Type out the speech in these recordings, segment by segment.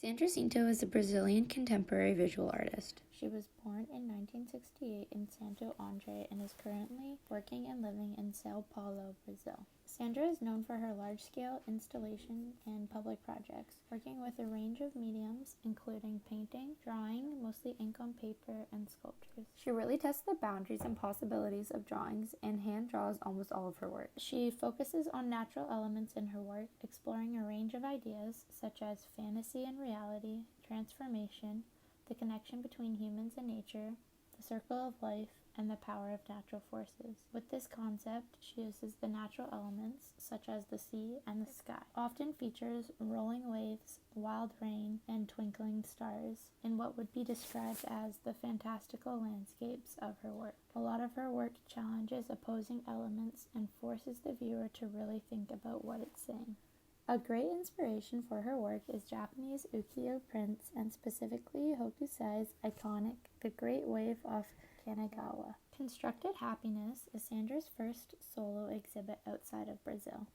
Sandra Cinto is a Brazilian contemporary visual artist. She was born in 1968 in Santo André and is currently working and living in Sao Paulo, Brazil. Sandra is known for her large-scale installation and public projects, working with a range of mediums including painting, drawing, mostly ink on paper, and sculptures. She really tests the boundaries and possibilities of drawings and hand draws almost all of her work. She focuses on natural elements in her work, exploring a range of ideas such as fantasy and reality, transformation, the connection between humans and nature, the circle of life, and the power of natural forces. With this concept, she uses the natural elements, such as the sea and the sky. Often features rolling waves, wild rain, and twinkling stars in what would be described as the fantastical landscapes of her work. A lot of her work challenges opposing elements and forces the viewer to really think about what it's saying. A great inspiration for her work is Japanese ukiyo prints, and specifically Hokusai's iconic The Great Wave off Kanagawa. Constructed Happiness is Sandra's first solo exhibit outside of Brazil.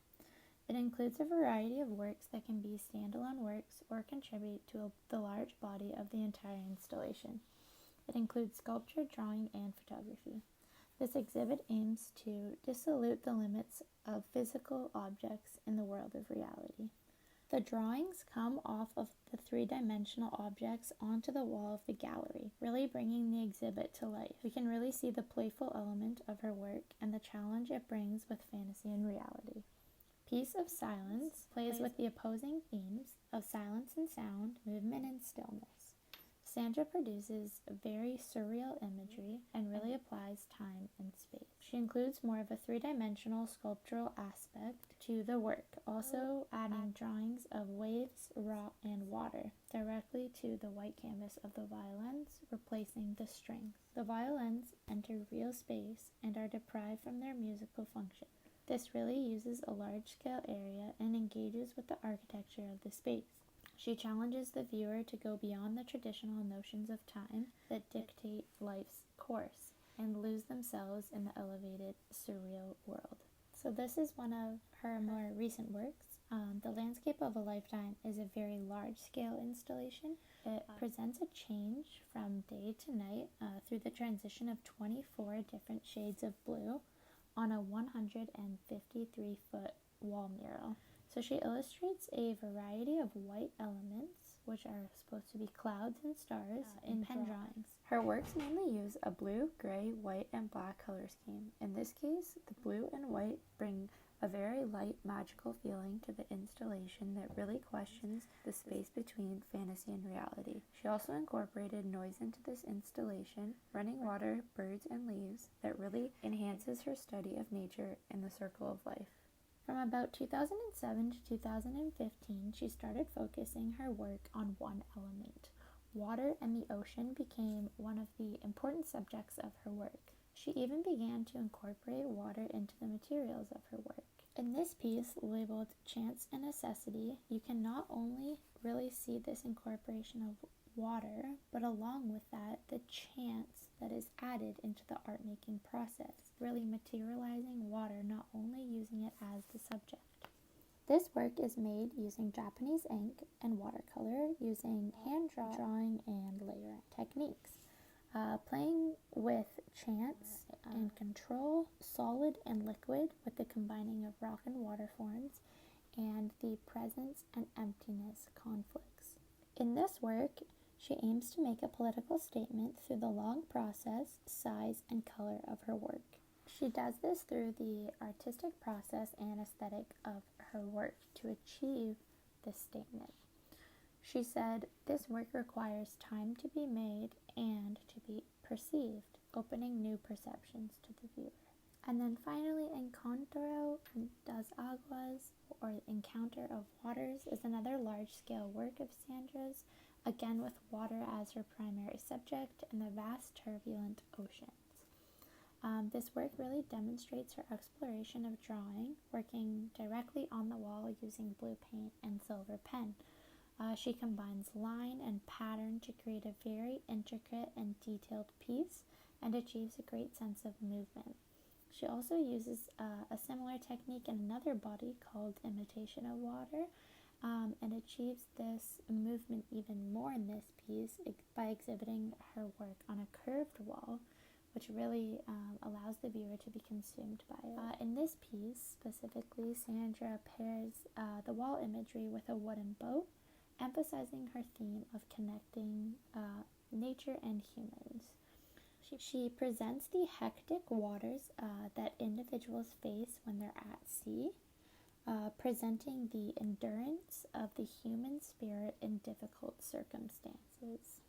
It includes a variety of works that can be standalone works or contribute to the large body of the entire installation. It includes sculpture, drawing, and photography. This exhibit aims to dissolute the limits of physical objects in the world of reality. The drawings come off of the three-dimensional objects onto the wall of the gallery, really bringing the exhibit to life. We can really see the playful element of her work and the challenge it brings with fantasy and reality. Piece of Silence plays with the opposing themes of silence and sound, movement and stillness. Sandra produces very surreal imagery and really applies time and space. She includes more of a three-dimensional sculptural aspect to the work, also adding drawings of waves, rock, and water directly to the white canvas of the violins, replacing the strings. The violins enter real space and are deprived from their musical function. This really uses a large-scale area and engages with the architecture of the space. She challenges the viewer to go beyond the traditional notions of time that dictate life's course and lose themselves in the elevated, surreal world. So this is one of her more recent works. The Landscape of a Lifetime is a very large-scale installation. It presents a change from day to night through the transition of 24 different shades of blue on a 153-foot wall mural. So she illustrates a variety of white elements, which are supposed to be clouds and stars, in pen drawings. Her works mainly use a blue, gray, white, and black color scheme. In this case, the blue and white bring a very light, magical feeling to the installation that really questions the space between fantasy and reality. She also incorporated noise into this installation, running water, birds, and leaves, that really enhances her study of nature and the circle of life. From about 2007 to 2015, she started focusing her work on one element. Water and the ocean became one of the important subjects of her work. She even began to incorporate water into the materials of her work. In this piece, labeled Chance and Necessity, you can not only really see this incorporation of water, but along with that, the chance that is added into the art-making process, really materializing water, not only using it as the subject. This work is made using Japanese ink and watercolor, using hand drawing and layering techniques. Playing with chance and control, solid and liquid, with the combining of rock and water forms, and the presence and emptiness conflicts. In this work, she aims to make a political statement through the long process, size, and color of her work. She does this through the artistic process and aesthetic of her work to achieve this statement. She said, "This work requires time to be made and to be perceived, opening new perceptions to the viewer." And then finally, Encontro das Aguas, or Encounter of Waters, is another large-scale work of Sandra's, again with water as her primary subject and the vast turbulent oceans. This work really demonstrates her exploration of drawing, working directly on the wall using blue paint and silver pen. She combines line and pattern to create a very intricate and detailed piece and achieves a great sense of movement. She also uses a similar technique in another body called Imitation of Water, and achieves this movement even more in this piece by exhibiting her work on a curved wall, which really allows the viewer to be consumed by it. In this piece, specifically, Sandra pairs the wall imagery with a wooden boat, emphasizing her theme of connecting nature and humans. She presents the hectic waters that individuals face when they're at sea, presenting the endurance of the human spirit in difficult circumstances.